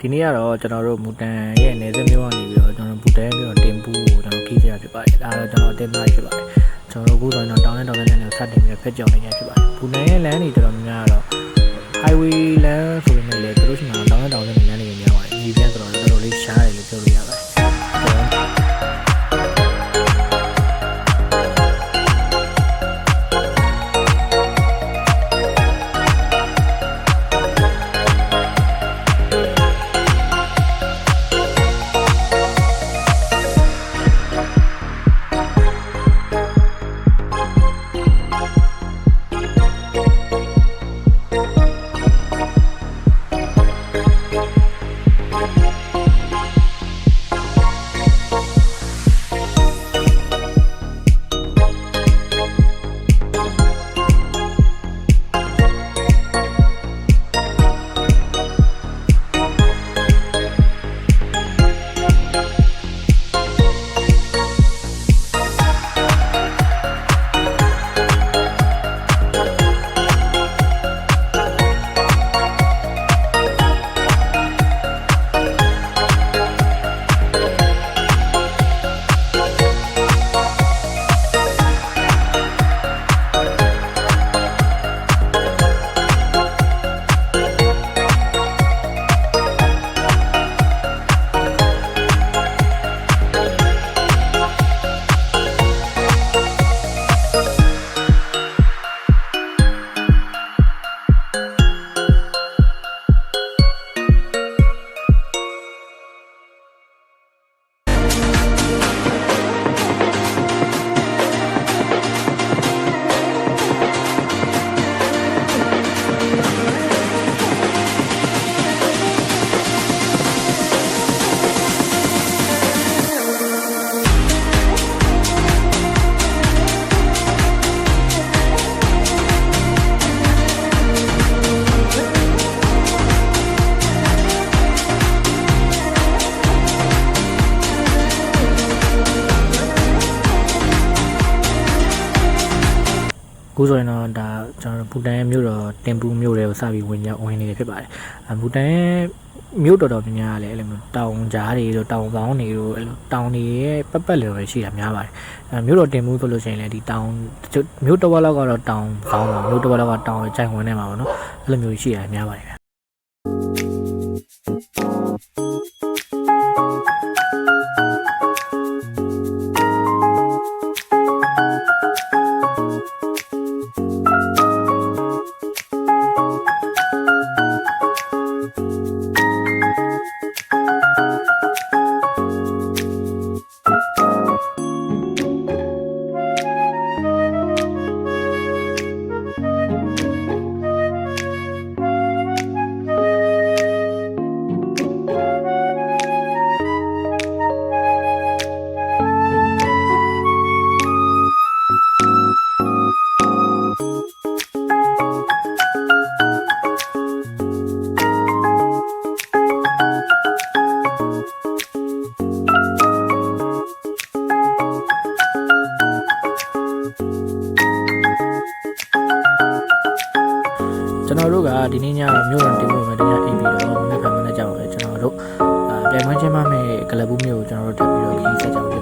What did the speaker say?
ဒီနေ့ကတော့ကျွန်တော်တို့မူတန်ရဲ့နေသက်မျိုးကနေပြီးတော့ကျွန်တော်မူတန်ရဲ့တင်ပူကိုကျွန်တော်ခီးစရာဖြစ်ပါတယ်ဒါတော့ကျွန်တော်တင်သားဖြစ်ပါတယ်ကျွန်တော်တို့အခုဆိုရင်တော့တောင်းတဲ့လမ်းတွေကိုစတင်ပြီးဖက်ကြောင်နေကြဖြစ်ပါတယ်မူတန်ရဲ့လမ်းတွေတော်တော်များများတော့ highway လမ်းဆိုပေမဲ့လည်းတို့ရှိမှာတောင်းတဲ့လမ်းတွေများပါတယ်ဒီပြန်ဆိုတော့တော်တော်လေးရှားတယ်လို့ပြောလို့ရပါတယ်အခုဆိုရင်တော့ဒါကျွန်တော်ဘူတန်ရဲ့မြို့တော်တင်ပူမြို့တွေကိုစပြီးဝင်နေတယ်ဖြစ်ပါတယ်ဘူတန်ရဲ့မြို့တော်တော်များများလည်းအဲ့လိုမျိုးတောင်ကြားတွေတို့တောင်ပေါင်းတွေတို့အဲ့လိုတောင်တွေရဲ့ပတ်လည်ပဲရှိတာများပါတယ်မြို့တော်တင်ပူဆိုလို့ရှိရင်လည်းဒီတောင်မြို့တော်ဘက်လောက်ကတော့တောင်ပေါင်းပါမြို့တော်ဘက်လောက်ကတောင်ရဲ့ကြိုင်ဝင်နေမှာပေါ့နော်အဲ့လိုမျိုးရှိတာများပါတယ်ကျွန်တော်တို့ကဒီနေ့ညမြို့တော်တင်ပူမှာတရားအိပ်ပြီးတော့မနေ့ကကြောက်တယ်ကျွန်တော်တို့ပြန်ခွင့်ချင်းမမဲ့ကလပ်ဘူးမျိုးကိုကျွန်တော်တို့တက်ပြီးတော့ခီးဆက်ကြအောင်